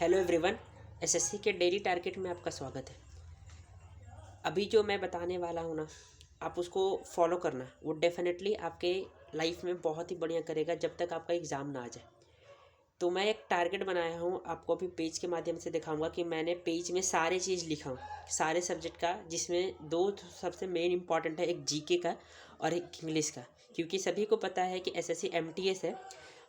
Hello everyone, SSC के daily target में आपका स्वागत है। अभी जो मैं बताने वाला हूँ ना, आप उसको फॉलो करना। वो डेफिनेटली आपके लाइफ में बहुत ही बढ़िया करेगा जब तक आपका एग्ज़ाम ना आ जाए। तो मैं एक टारगेट बनाया हूँ, आपको अभी पेज के माध्यम से दिखाऊंगा कि मैंने पेज में सारे चीज़ लिखा हूँ, सारे सब्जेक्ट का, जिसमें दो सबसे मेन इंपॉर्टेंट है, एक जीके का और एक इंग्लिश का। क्योंकि सभी को पता है कि एसएससी एमटीएस है,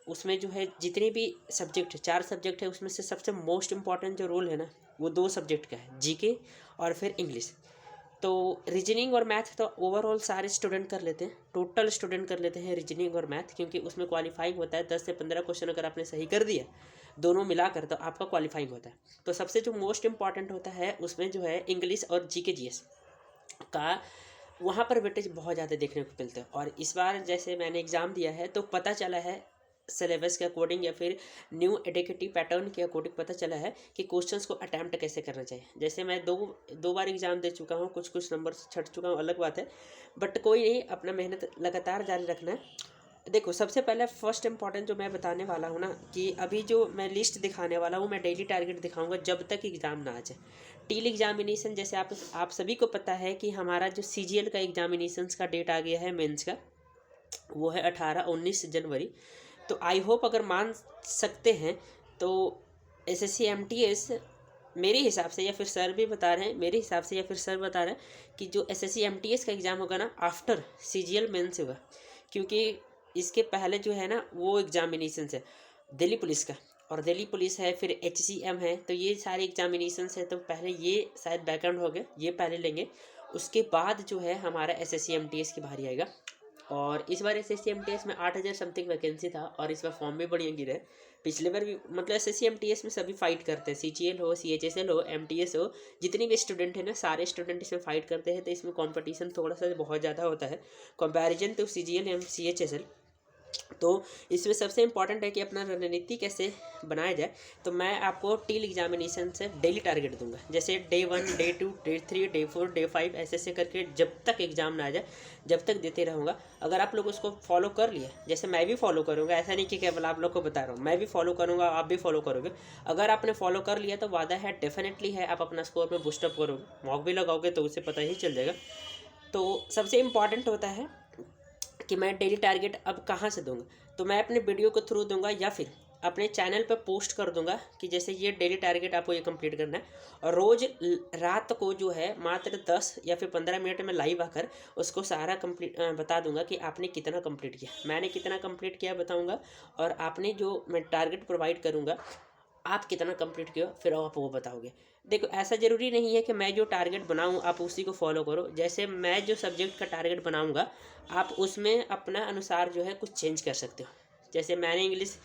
उसमें जो है जितने भी सब्जेक्ट, 4 सब्जेक्ट है, उसमें से सबसे मोस्ट इम्पॉर्टेंट जो रोल है ना, वो 2 सब्जेक्ट का है, जीके और फिर इंग्लिश। तो रीजनिंग और मैथ तो ओवरऑल सारे स्टूडेंट कर लेते हैं, टोटल स्टूडेंट कर लेते हैं रीजनिंग और मैथ, क्योंकि उसमें क्वालिफाइंग होता है। 10 से 15 क्वेश्चन अगर आपने सही कर दिया दोनों मिलाकर तो आपका क्वालिफाइंग होता है। तो सबसे जो मोस्ट इम्पॉर्टेंट होता है उसमें जो है इंग्लिश और जीके जीएस का, वहाँ पर वेटेज बहुत ज़्यादा देखने को मिलता है। और इस बार जैसे मैंने एग्ज़ाम दिया है तो पता चला है सिलेबस के अकॉर्डिंग या फिर न्यू एडिकेटिव पैटर्न के अकॉर्डिंग पता चला है कि क्वेश्चंस को अटैम्प्ट कैसे करना चाहिए। जैसे मैं दो बार एग्ज़ाम दे चुका हूँ, कुछ नंबर से छट चुका हूँ, अलग बात है, बट कोई नहीं, अपना मेहनत लगातार जारी रखना है। देखो, सबसे पहले फर्स्ट इंपॉर्टेंट जो मैं बताने वाला हूँ ना, कि अभी जो मैं लिस्ट दिखाने वाला हूँ, मैं डेली टारगेट दिखाऊंगा जब तक एग्ज़ाम ना आ जाए। टील एग्जामिनेशन, जैसे आप सभी को पता है कि हमारा जो सीजीएल का एग्जामिनेशन का डेट आ गया है मेंस का, वो है 18-19 जनवरी। तो आई होप अगर मान सकते हैं तो एसएससी एमटीएस, मेरे हिसाब से, या फिर सर भी बता रहे हैं, मेरे हिसाब से या फिर सर बता रहे हैं कि जो एसएससी एमटीएस का एग्ज़ाम होगा ना, आफ्टर सीजीएल मेंस होगा। क्योंकि इसके पहले जो है ना वो एग्जामिनेशन है दिल्ली पुलिस का, और दिल्ली पुलिस है, फिर एचसीएम है, तो ये सारे एग्जामिनेशन है। तो पहले ये शायद बैकग्राउंड हो गया, ये पहले लेंगे, उसके बाद जो है हमारा एसएससी एमटीएस की बारी आएगा। और इस बार एसएससी एमटीएस में 8,000 समथिंग वैकेंसी था, और इस बार फॉर्म भी बढ़िया गिरे। पिछले बार भी, मतलब एसएससी एमटीएस में सभी फाइट करते हैं, सीजीएल हो, सीएचएसएल हो, एमटीएस हो, जितने भी स्टूडेंट हैं ना, सारे स्टूडेंट इसमें फाइट करते हैं। तो इसमें कंपटीशन थोड़ा सा बहुत ज़्यादा होता है comparison to CGL and CHSL. तो इसमें सबसे इम्पॉर्टेंट है कि अपना रणनीति कैसे बनाया जाए। तो मैं आपको टील एग्जामिनेशन से डेली टारगेट दूंगा, जैसे day 1, day 2, day 3, day 4, day 5, ऐसे करके जब तक एग्ज़ाम ना आ जाए जब तक देते रहूँगा। अगर आप लोग उसको फॉलो कर लिए, जैसे मैं भी फॉलो करूँगा, ऐसा नहीं कि केवल आप लोग को बता रहा हूँ, मैं भी फॉलो करूँगा, आप भी फॉलो करोगे। अगर आपने फॉलो कर लिया तो वादा है, डेफिनेटली है, आप अपना स्कोर में बूस्टअप करोगे, मॉक भी लगाओगे तो उससे पता ही चल जाएगा। तो सबसे इम्पॉर्टेंट होता है कि मैं डेली टारगेट अब कहाँ से दूंगा। तो मैं अपने वीडियो के थ्रू दूंगा, या फिर अपने चैनल पर पोस्ट कर दूंगा कि जैसे ये डेली टारगेट आपको ये कंप्लीट करना है। और रोज़ रात को जो है मात्र 10 या फिर 15 मिनट में लाइव आकर उसको सारा कंप्लीट बता दूंगा कि आपने कितना कंप्लीट किया, मैंने कितना कंप्लीट किया बताऊंगा, और आपने जो मैं टारगेट प्रोवाइड करूंगा आप कितना कंप्लीट किया फिर आप वो बताओगे। देखो, ऐसा ज़रूरी नहीं है कि मैं जो टारगेट बनाऊँ आप उसी को फॉलो करो। जैसे मैं जो सब्जेक्ट का टारगेट बनाऊँगा आप उसमें अपना अनुसार जो है कुछ चेंज कर सकते हो। जैसे मैंने इंग्लिश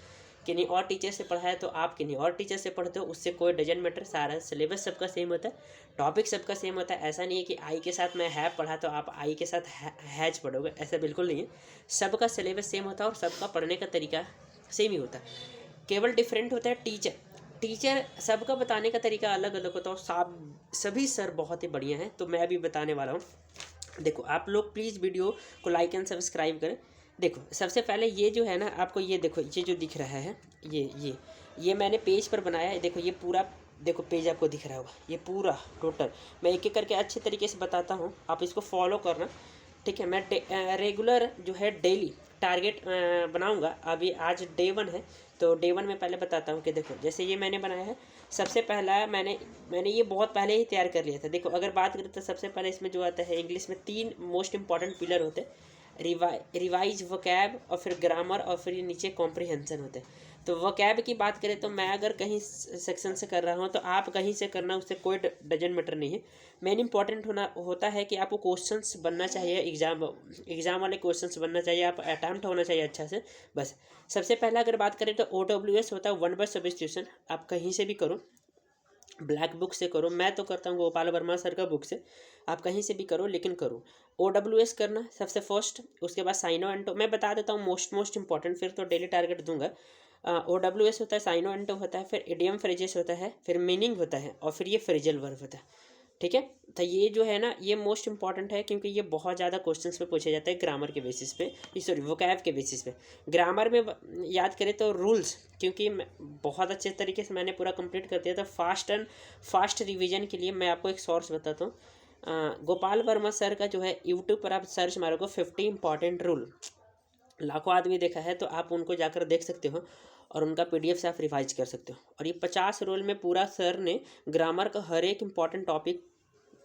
किन्हीं और टीचर से पढ़ा है तो आप किन्हीं और टीचर से पढ़ते हो, उससे कोई डजन मैटर, सारा सिलेबस सबका सेम होता है, टॉपिक सबका सेम होता है। ऐसा नहीं है कि आई के साथ मैं हैव पढ़ा तो आप आई के साथ हैज पढ़ोगे, ऐसा बिल्कुल नहीं है। सबका सिलेबस सेम होता है और सबका पढ़ने का तरीका सेम ही होता है। केवल डिफरेंट होता है टीचर सबका बताने का तरीका अलग अलग होता है, और सभी सर बहुत ही बढ़िया हैं। तो मैं भी बताने वाला हूँ। देखो, आप लोग प्लीज़ वीडियो को लाइक एंड सब्सक्राइब करें। देखो, सबसे पहले ये जो है ना, आपको ये देखो, ये जो दिख रहा है, ये मैंने पेज पर बनाया है। देखो, ये पूरा, देखो पेज आपको दिख रहा होगा, ये पूरा टोटल मैं एक एक करके अच्छे तरीके से बताता हूँ, आप इसको फॉलो करना, ठीक है। मैं रेगुलर जो है डेली टारगेट बनाऊंगा। अभी आज डे 1 है, तो डे 1 में पहले बताता हूँ कि देखो, जैसे ये मैंने बनाया है। सबसे पहला मैंने ये बहुत पहले ही तैयार कर लिया था। देखो, अगर बात करें तो सबसे पहले इसमें जो आता है, इंग्लिश में 3 मोस्ट इंपॉर्टेंट पिलर होते हैं, रिवाइज, वोकैब और फिर ग्रामर, और फिर ये नीचे कॉम्प्रिहेंशन होते हैं। तो वोकैब की बात करें तो मैं अगर कहीं सेक्शन से कर रहा हूँ तो आप कहीं से करना, उससे कोई डजन मैटर नहीं है। मेन इंपॉर्टेंट होता है कि आपको क्वेश्चंस बनना चाहिए, एग्जाम वाले क्वेश्चंस बनना चाहिए, आप अटैम्प्ट होना चाहिए अच्छा से, बस। सबसे पहला अगर बात करें तो OWS होता है, वन वर्ड सब्स्टिट्यूशन। आप कहीं से भी करो, ब्लैक बुक से करो, मैं तो करता हूँ गोपाल वर्मा सर का बुक से, आप कहीं से भी करो लेकिन करो। OWS करना सबसे फर्स्ट, उसके बाद साइनो एंटो, मैं बता देता हूँ मोस्ट इंपॉर्टेंट, फिर तो डेली टारगेट दूंगा। OWS होता है, साइनो एंटो होता है, फिर इडियम फ्रेजेस होता है, फिर मीनिंग होता है, और फिर ये फ्रेजल वर्ब होता है। ठीक है। तो ये जो है ना, ये मोस्ट इंपॉर्टेंट है क्योंकि ये बहुत ज़्यादा क्वेश्चंस पे पूछे जाता है ग्रामर के बेसिस पे, सॉरी वोकैब के बेसिस पे। ग्रामर में याद करें तो रूल्स, क्योंकि बहुत अच्छे तरीके से मैंने पूरा कंप्लीट कर दिया था। फास्ट रिवीजन के लिए मैं आपको एक सोर्स बताता हूँ। गोपाल वर्मा सर का जो है यूट्यूब पर आप सर्च मारोगे 50 इंपॉर्टेंट रूल, लाखों आदमी देखा है, तो आप उनको जाकर देख सकते हो और उनका पीडीएफ से आप रिवाइज कर सकते हो। और ये 50 रूल में पूरा सर ने ग्रामर का हर एक इंपॉर्टेंट टॉपिक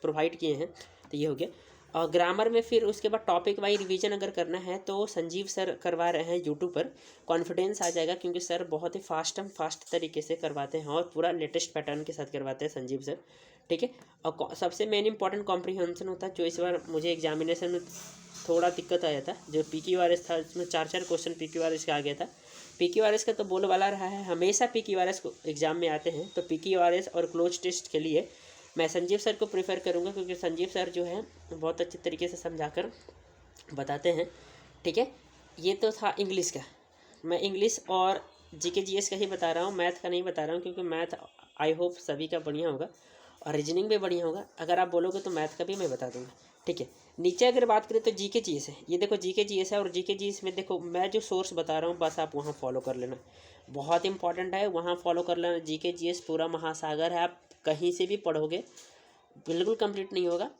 प्रोवाइड किए हैं। तो ये हो गया। और ग्रामर में फिर उसके बाद टॉपिक वाइज रिवीजन अगर करना है तो संजीव सर करवा रहे हैं यूट्यूब पर, कॉन्फिडेंस आ जाएगा क्योंकि सर बहुत ही फास्ट तरीके से करवाते हैं और पूरा लेटेस्ट पैटर्न के साथ करवाते हैं संजीव सर, ठीक है। और सबसे मेन इंपॉर्टेंट कॉम्प्रीहेंशन होता है, जो इस बार मुझे एग्जामिनेशन में थोड़ा दिक्कत आया था, जो PQRS था, इसमें 4 क्वेश्चन PQRS का आ गया था। PQRS का तो बोलबाला रहा है, हमेशा PQRS को एग्जाम में आते हैं, तो PQRS और क्लोज टेस्ट के लिए मैं संजीव सर को प्रेफर करूंगा, क्योंकि संजीव सर जो है बहुत अच्छे तरीके से समझाकर बताते हैं, ठीक है। ये तो था इंग्लिश का। मैं इंग्लिश और GK GS का ही बता रहा हूँ, मैथ का नहीं बता रहा हूँ, क्योंकि मैथ आई होप सभी का बढ़िया होगा और रीजनिंग भी बढ़िया होगा। अगर आप बोलोगे तो मैथ का भी मैं बता दूंगा, ठीक है। नीचे अगर बात करें तो GK GS है, ये देखो GK GS है, और GK GS में देखो मैं जो सोर्स बता रहा हूँ बस आप वहाँ फॉलो कर लेना, बहुत इंपॉर्टेंट है, वहाँ फॉलो कर लेना। GK GS पूरा महासागर है, आप कहीं से भी पढ़ोगे बिल्कुल कंप्लीट नहीं होगा।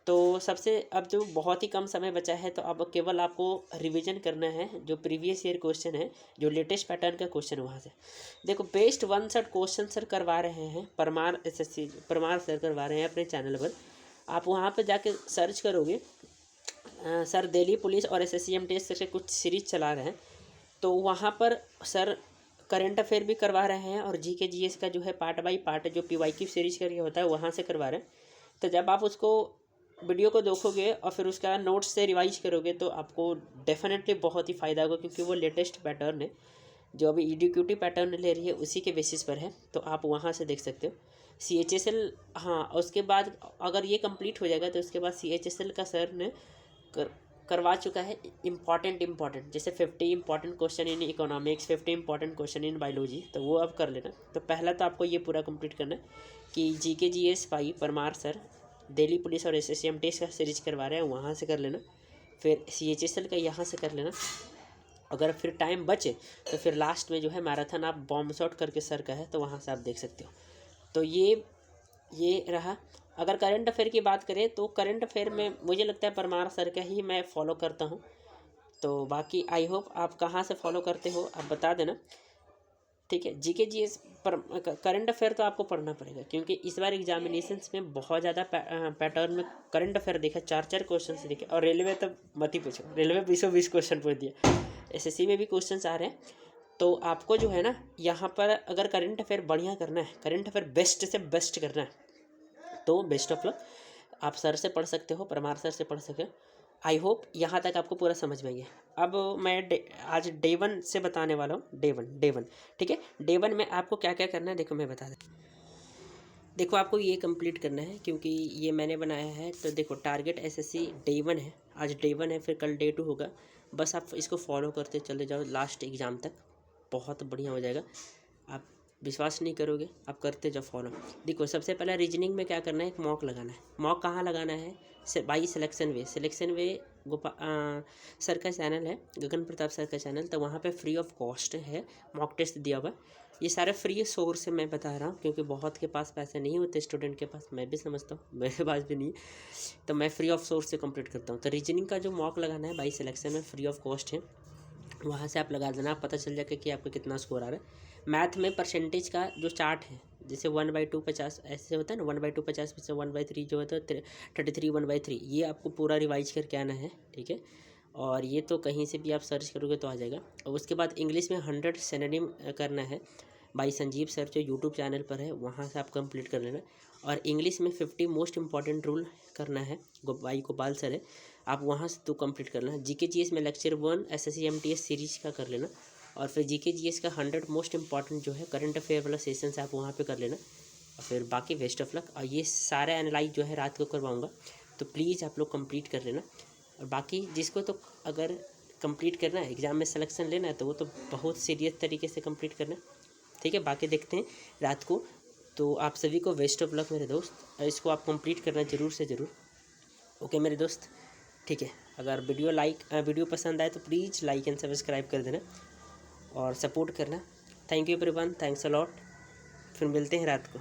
तो सबसे अब जो बहुत ही कम समय बचा है, तो अब केवल आपको रिवीजन करना है जो प्रीवियस ईयर क्वेश्चन है, जो लेटेस्ट पैटर्न का क्वेश्चन वहाँ से देखो। बेस्ट 1 शॉट क्वेश्चन सर करवा रहे हैं, परमार SSC परमार सर करवा रहे हैं अपने चैनल पर। आप वहाँ पर जाके सर्च करोगे, सर दिल्ली पुलिस और SSC MTS से कुछ सीरीज चला रहे हैं, तो वहाँ पर सर करंट अफेयर भी करवा रहे हैं और GK GS का जो है पार्ट बाई पार्ट जो PYQ सीरीज करके होता है वहाँ से करवा रहे हैं। तो जब आप उसको वीडियो को देखोगे और फिर उसका नोट्स से रिवाइज करोगे तो आपको डेफिनेटली बहुत ही फ़ायदा होगा, क्योंकि वो लेटेस्ट पैटर्न है जो अभी EDQT पैटर्न ले रही है, उसी के बेसिस पर है, तो आप वहाँ से देख सकते हो। CHSL, हाँ, उसके बाद अगर ये कंप्लीट हो जाएगा तो उसके बाद CHSL का सर ने करवा चुका है इम्पॉर्टेंट, जैसे 50 important question in economics, 50 important question in biology, तो वो अब कर लेना। तो पहला तो आपको ये पूरा कंप्लीट करना है कि GK GS भाई परमार सर दिल्ली पुलिस और SSC MTS का सीरीज करवा रहे हैं, वहाँ से कर लेना। फिर CHSL का यहाँ से कर लेना। अगर फिर टाइम बचे तो फिर लास्ट में जो है मैराथन आप बॉम्ब शॉट करके सर का है, तो वहाँ से आप देख सकते हो। तो ये रहा। अगर करंट अफेयर की बात करें तो करंट अफेयर में मुझे लगता है परमार सर का ही मैं फॉलो करता हूँ। तो बाकी आई होप आप कहाँ से फॉलो करते हो आप बता देना, ठीक है। GK GS पर करंट अफेयर तो आपको पढ़ना पड़ेगा, क्योंकि इस बार एग्जामिनेशंस में बहुत ज़्यादा पैटर्न में करंट अफेयर देखा, 4 क्वेश्चन देखे। और रेलवे तो मत ही पूछो, रेलवे 20 क्वेश्चन पूछ दिया। SSC में भी क्वेश्चन आ रहे हैं, तो आपको जो है ना यहाँ पर अगर करंट अफेयर बढ़िया करना है, करंट अफेयर बेस्ट से बेस्ट करना है, तो बेस्ट ऑफ लक। आप सर से पढ़ सकते हो, परमार सर से पढ़ सकते हो। आई होप यहाँ तक आपको पूरा समझ में गया। अब मैं आज डे 1 से बताने वाला हूँ, डे वन, ठीक है। डे 1 में आपको क्या क्या करना है देखो मैं बता दें। देखो आपको ये कंप्लीट करना है, क्योंकि ये मैंने बनाया है, तो देखो टारगेट SSC डे 1 है, आज डे 1 है, फिर कल डे 2 होगा। बस आप इसको फॉलो करते चले जाओ लास्ट एग्ज़ाम तक, बहुत बढ़िया हो जाएगा। आप विश्वास नहीं करोगे, आप करते जाओ फॉलो। देखो सबसे पहले रीजनिंग में क्या करना है, एक मॉक लगाना है। मॉक कहाँ लगाना है, बाई सिलेक्शन वे सर का चैनल है, गगन प्रताप सर का चैनल, तो वहाँ पे फ्री ऑफ कॉस्ट है मॉक टेस्ट दिया हुआ। ये सारे फ्री सोर्स से मैं बता रहा हूँ, क्योंकि बहुत के पास पैसे नहीं होते स्टूडेंट के पास, मैं भी समझता हूँ, मेरे पास भी नहीं है, तो मैं फ्री ऑफ सोर्स से कंप्लीट करता हूँ। तो रीजनिंग का जो मॉक लगाना है बाई सिलेक्शन में फ्री ऑफ कॉस्ट है, वहाँ से आप लगा देना, पता चल जाएगा कि आपका कितना स्कोर आ रहा है। मैथ में परसेंटेज का जो चार्ट है, जैसे 1/2 50 ऐसे होता है ना, 1/2 50 में से 1/3 जो होता है 33 1/3, ये आपको पूरा रिवाइज करके आना है, ठीक है। और ये तो कहीं से भी आप सर्च करोगे तो आ जाएगा। और उसके बाद इंग्लिश में 100 सिनोनिम करना है भाई संजीव सर जो यूट्यूब चैनल पर है, वहाँ से आप कंप्लीट कर लेना। और इंग्लिश में 50 मोस्ट इंपॉर्टेंट रूल करना है, भाई गोपाल सर है, आप वहाँ से तो कंप्लीट कर लेना। GK GS में लेक्चर 1 SSC MTS सीरीज का कर लेना। और फिर GK GS का 100 मोस्ट इंपॉर्टेंट जो है करंट अफेयर वाला सेशन आप वहाँ पे कर लेना। और फिर बाकी बेस्ट ऑफ लक। और ये सारे एनालाइज जो है रात को करवाऊँगा, तो प्लीज़ आप लोग कंप्लीट कर लेना। और बाकी जिसको तो अगर कंप्लीट करना है, एग्ज़ाम में सिलेक्शन लेना है, तो वो तो बहुत सीरियस तरीके से कंप्लीट करना है, ठीक है। बाकी देखते हैं रात को तो आप सभी को बेस्ट ऑफ लक मेरे दोस्त, इसको आप कंप्लीट करना ज़रूर से ज़रूर। ओके मेरे दोस्त, ठीक है। अगर वीडियो पसंद आए तो प्लीज़ लाइक एंड सब्सक्राइब कर देना और सपोर्ट करना। Thank you everyone, thanks a lot. फिर मिलते हैं रात को।